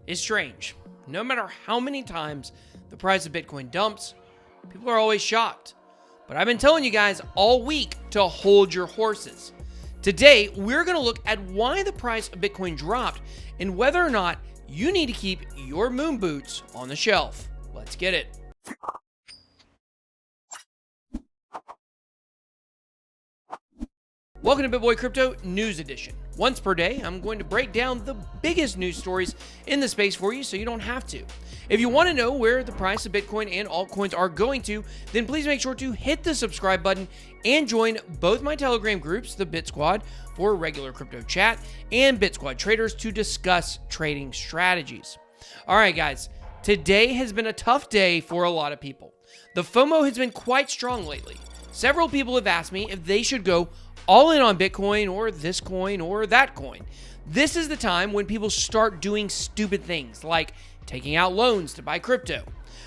is strange. No matter how many times the price of Bitcoin dumps, people are always shocked. But I've been telling you guys all week to hold your horses. Today, we're going to look at why the price of Bitcoin dropped and whether or not you need to keep your moon boots on the shelf. Let's get it. Welcome to BitBoyCrypto News Edition. Once per day, I'm going to break down the biggest news stories in the space for you so you don't have to. If you want to know where the price of Bitcoin and altcoins are going to, then please make sure to hit the subscribe button and join both my Telegram groups, the Bit Squad for regular crypto chat and Bit Squad traders to discuss trading strategies. All right, guys, today has been a tough day for a lot of people. The FOMO has been quite strong lately. Several people have asked me if they should go all in on Bitcoin or this coin or that coin. This is the time when people start doing stupid things like taking out loans to buy crypto.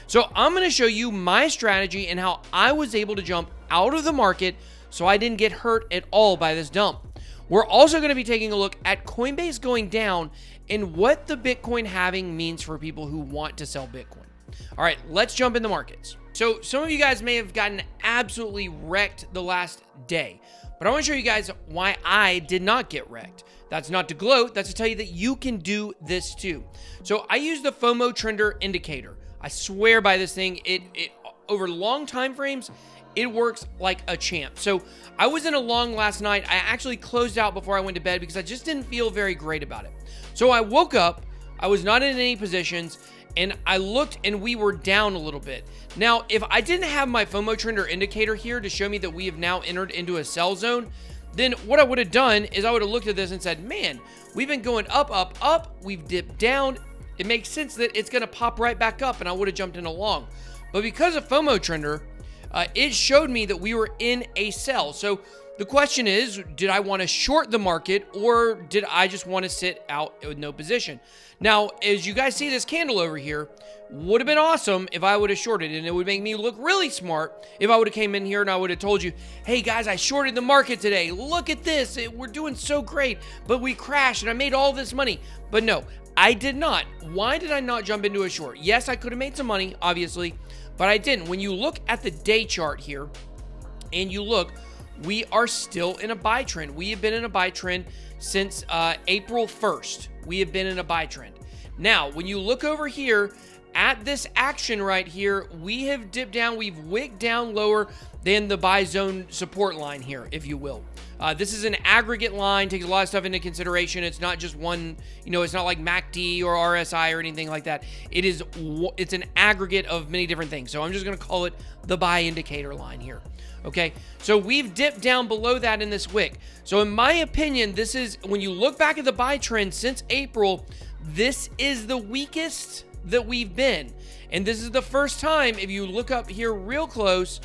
So I'm going to show you my strategy and how I was able to jump out of the market so I didn't get hurt at all by this dump. We're also going to be taking a look at Coinbase going down and what the Bitcoin halving means for people who want to sell Bitcoin. All right, let's jump in the markets. So some of you guys may have gotten absolutely wrecked the last day, but I want to show you guys why I did not get wrecked. That's not to gloat, that's to tell you that you can do this too. So I use the FOMO Trender Indicator. I swear by this thing, it over long time frames, it works like a champ. So I was in a long last night. I actually closed out before I went to bed because I just didn't feel very great about it. So I woke up, I was not in any positions, and I looked and we were down a little bit. Now, if I didn't have my FOMO Trender Indicator here to show me that we have now entered into a sell zone, then what I would have done is I would have looked at this and said, man, we've been going up, up, up. We've dipped down. It makes sense that it's going to pop right back up, and I would have jumped in along. But because of FOMO Trender, it showed me that we were in a sell. So the question is, did I want to short the market or did I just want to sit out with no position? Now, as you guys see this candle over here, would have been awesome if I would have shorted, and it would make me look really smart if I would have came in here and I would have told you, hey guys, I shorted the market today. Look at this. We're doing so great, but we crashed and I made all this money. But no, I did not. Why did I not jump into a short? Yes, I could have made some money, obviously, but I didn't. When you look at the day chart here and you look, we are still in a buy trend. We have been in a buy trend since April 1st. We have been in a buy trend. Now, when you look over here at this action right here, we have dipped down. We've wicked down lower than the buy zone support line here, if you will. This is an aggregate line, takes a lot of stuff into consideration. It's not just one, it's not like MACD or RSI or anything like that. It's an aggregate of many different things. So I'm just going to call it the buy indicator line here. Okay, so we've dipped down below that in this wick. So in my opinion, this is, when you look back at the buy trend since April, this is the weakest that we've been. And this is the first time, if you look up here real close,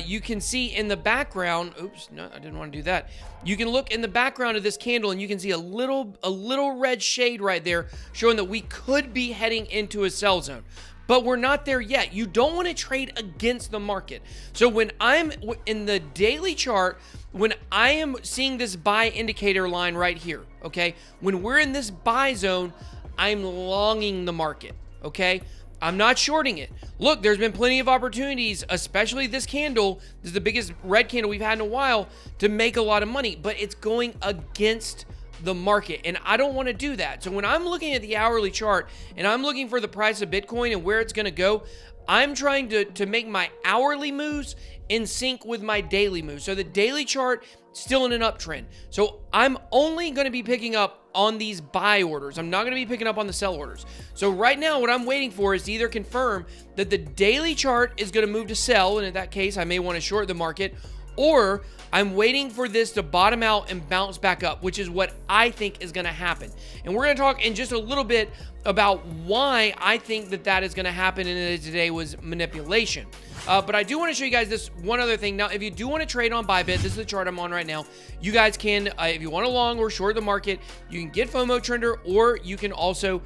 you can see in the background, oops, no, I didn't want to do that. You can look in the background of this candle and you can see a little red shade right there showing that we could be heading into a sell zone. But we're not there yet. You don't want to trade against the market. So when I'm in the daily chart, when I am seeing this buy indicator line right here, okay? When we're in this buy zone, I'm longing the market, okay? I'm not shorting it. Look, there's been plenty of opportunities, especially this candle. This is the biggest red candle we've had in a while to make a lot of money, but it's going against the market, and I don't want to do that. So when I'm looking at the hourly chart and I'm looking for the price of Bitcoin and where it's going to go, I'm trying to make my hourly moves in sync with my daily moves. So the daily chart still in an uptrend. So I'm only going to be picking up on these buy orders. I'm not going to be picking up on the sell orders. So right now what I'm waiting for is to either confirm that the daily chart is going to move to sell, and in that case I may want to short the market, or I'm waiting for this to bottom out and bounce back up, which is what I think is going to happen. And we're going to talk in just a little bit about why I think that is going to happen and that today was manipulation. But I do want to show you guys this one other thing. Now, if you do want to trade on Bybit, this is the chart I'm on right now. You guys can, if you want to long or short the market, you can get FOMO Trender, or you can also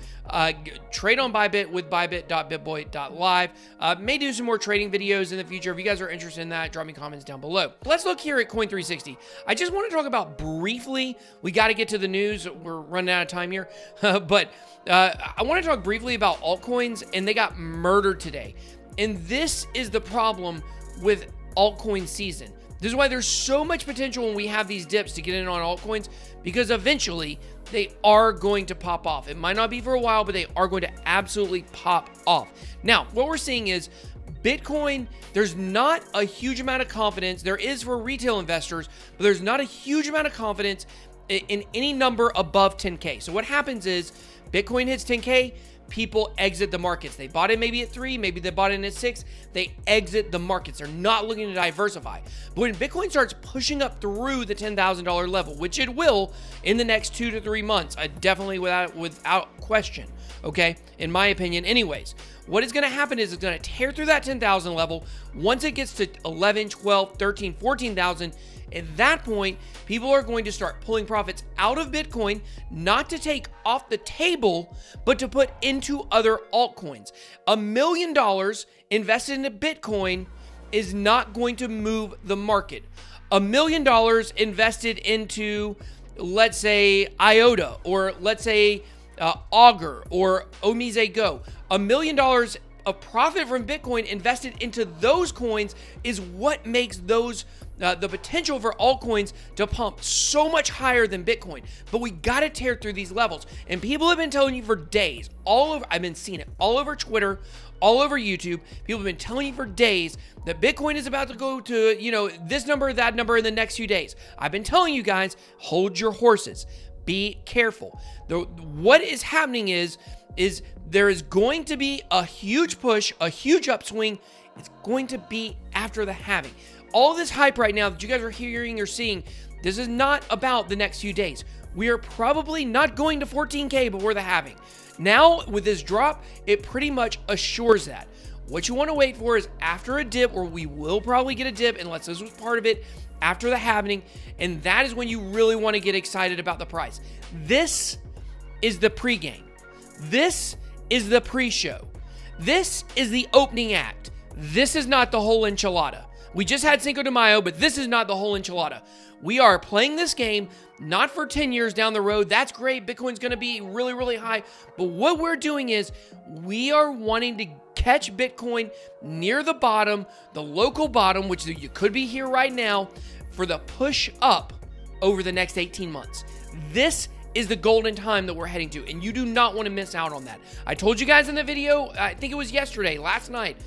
trade on Bybit with bybit.bitboy.live. May do some more trading videos in the future. If you guys are interested in that, drop me comments down below. Let's look here at Coin360. I just want to talk about briefly, we got to get to the news. We're running out of time here. But I want to talk briefly about altcoins, and they got murdered today. And this is the problem with altcoin season. This is why there's so much potential when we have these dips to get in on altcoins, because eventually they are going to pop off. It might not be for a while, but they are going to absolutely pop off. Now, what we're seeing is Bitcoin, there's not a huge amount of confidence. There is for retail investors, but there's not a huge amount of confidence in any number above 10K. So what happens is Bitcoin hits 10K, people exit the markets. They bought it maybe at 3, maybe they bought it at 6. They exit the markets. They're not looking to diversify. But when Bitcoin starts pushing up through the $10,000 level, which it will in the next 2 to 3 months, definitely without question, okay, in my opinion anyways, what is going to happen is it's going to tear through that 10,000 level. Once it gets to 11, 12, 13, 14,000, at that point, people are going to start pulling profits out of Bitcoin, not to take off the table, but to put into other altcoins. $1 million invested into Bitcoin is not going to move the market. $1 million invested into, let's say, IOTA, or let's say Augur or Omize Go. $1 million of profit from Bitcoin invested into those coins is what makes those the potential for altcoins to pump so much higher than Bitcoin. But we got to tear through these levels. And people have been telling you for days, I've been seeing it all over Twitter, all over YouTube. People have been telling you for days that Bitcoin is about to go to, this number, that number in the next few days. I've been telling you guys, hold your horses. Be careful. What is happening is there is going to be a huge push, a huge upswing. It's going to be after the halving. All this hype right now that you guys are hearing or seeing, this is not about the next few days. We are probably not going to 14K before the halving. Now, with this drop, it pretty much assures that. What you want to wait for is after a dip, or we will probably get a dip, unless this was part of it, after the halving, and that is when you really want to get excited about the price. This is the pregame. This is the pre-show. This is the opening act. This is not the whole enchilada. We just had Cinco de Mayo, but this is not the whole enchilada. We are playing this game not for 10 years down the road. That's great. Bitcoin's going to be really, really high. But what we're doing is we are wanting to catch Bitcoin near the bottom, the local bottom, which you could be here right now, for the push up over the next 18 months. This is the golden time that we're heading to, and you do not want to miss out on that. I told you guys in the video, I think it was yesterday, last night,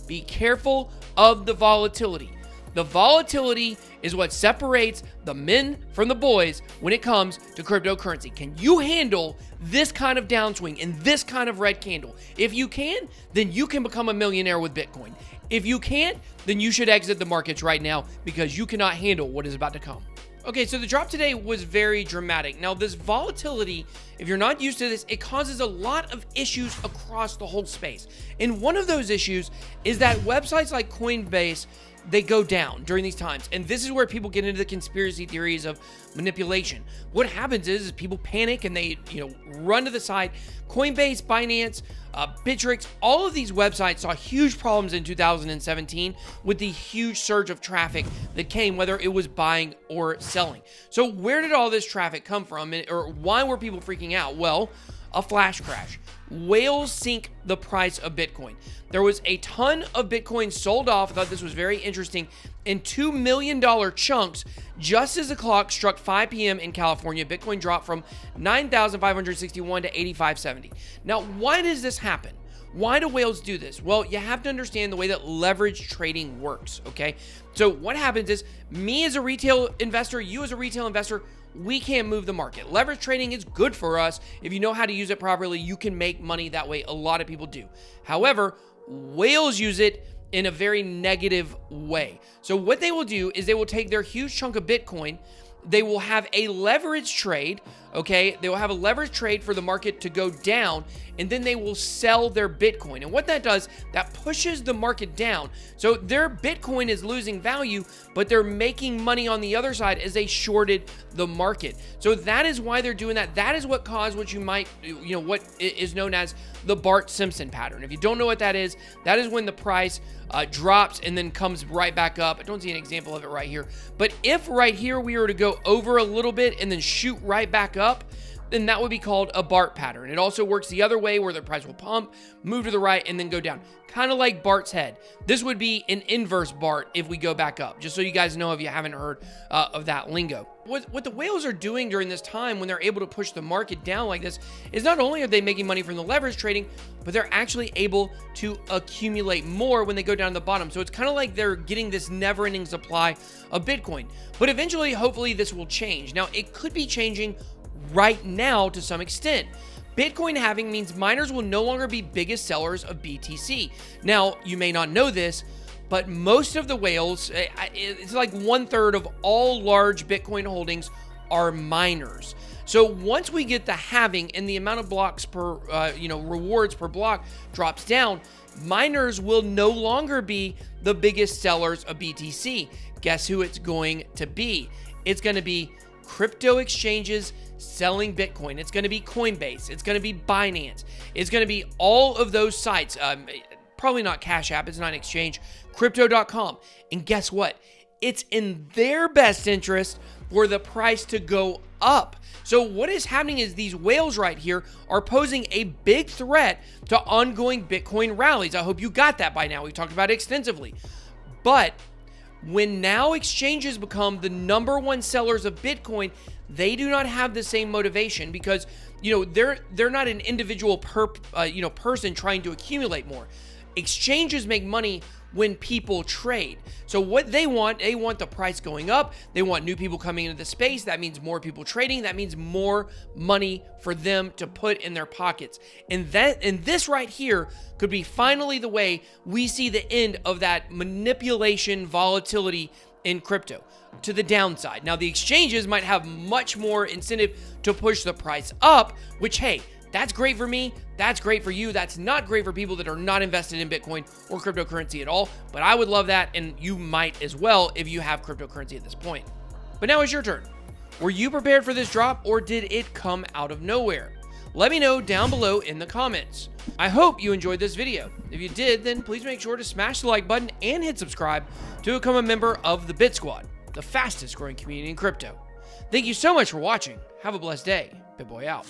be careful of the volatility. The volatility is what separates the men from the boys when it comes to cryptocurrency. Can you handle this kind of downswing and this kind of red candle? If you can, then you can become a millionaire with Bitcoin. If you can't, then you should exit the markets right now, because you cannot handle what is about to come. Okay, so the drop today was very dramatic. Now, this volatility, if you're not used to this, it causes a lot of issues across the whole space. And one of those issues is that websites like Coinbase, they go down during these times. And this is where people get into the conspiracy theories of manipulation. What happens is people panic and they, run to the site. Coinbase, Binance, Bittrex, all of these websites saw huge problems in 2017 with the huge surge of traffic that came, whether it was buying or selling. So where did all this traffic come from, or why were people freaking out? Well, a flash crash. Whales sink the price of Bitcoin. There was a ton of Bitcoin sold off. I thought this was very interesting, in $2 million chunks. Just as the clock struck 5 p.m. in California, Bitcoin dropped from 9,561 to 8,570. Now, why does this happen? Why do whales do this? Well, you have to understand the way that leverage trading works, okay? So what happens is, me as a retail investor, you as a retail investor, we can't move the market. Leverage trading is good for us. If you know how to use it properly, you can make money that way. A lot of people do. However, whales use it in a very negative way. So what they will do is they will take their huge chunk of Bitcoin, they will have a leverage trade okay? They will have a leverage trade for the market to go down, and then they will sell their Bitcoin. And what that does, that pushes the market down. So their Bitcoin is losing value, but they're making money on the other side as they shorted the market. So that is why they're doing that. That is what caused what what is known as the Bart Simpson pattern. If you don't know what that is when the price drops and then comes right back up. I don't see an example of it right here. But if right here we were to go over a little bit and then shoot right back up, then that would be called a Bart pattern. It also works the other way where the price will pump, move to the right, and then go down. Kind of like Bart's head. This would be an inverse Bart if we go back up, just so you guys know if you haven't heard of that lingo. What the whales are doing during this time when they're able to push the market down like this is not only are they making money from the leverage trading, but they're actually able to accumulate more when they go down to the bottom. So it's kind of like they're getting this never-ending supply of Bitcoin. But eventually, hopefully, this will change. Now, it could be changing right now to some extent. Bitcoin halving means miners will no longer be biggest sellers of BTC. Now, you may not know this, but most of the whales, it's like 1/3 of all large Bitcoin holdings are miners. So once we get the halving and the amount of blocks per, rewards per block drops down, miners will no longer be the biggest sellers of BTC. Guess who it's going to be? It's going to be crypto exchanges selling Bitcoin. It's going to be Coinbase. It's going to be Binance. It's going to be all of those sites. Probably not Cash App. It's not an exchange. Crypto.com. And guess what? It's in their best interest for the price to go up. So what is happening is these whales right here are posing a big threat to ongoing Bitcoin rallies. I hope you got that by now. We've talked about it extensively. But when now exchanges become the #1 sellers of Bitcoin, they do not have the same motivation because, they're not an individual person trying to accumulate more. Exchanges make money when people trade. So what they want the price going up. They want new people coming into the space. That means more people trading. That means more money for them to put in their pockets. And this right here could be finally the way we see the end of that manipulation volatility in crypto to the downside. Now, the exchanges might have much more incentive to push the price up, which, hey, that's great for me. That's great for you. That's not great for people that are not invested in Bitcoin or cryptocurrency at all. But I would love that, and you might as well if you have cryptocurrency at this point. But now it's your turn. Were you prepared for this drop, or did it come out of nowhere? Let me know down below in the comments. I hope you enjoyed this video. If you did, then please make sure to smash the like button and hit subscribe to become a member of the Bit Squad, the fastest growing community in crypto. Thank you so much for watching. Have a blessed day. BitBoy out.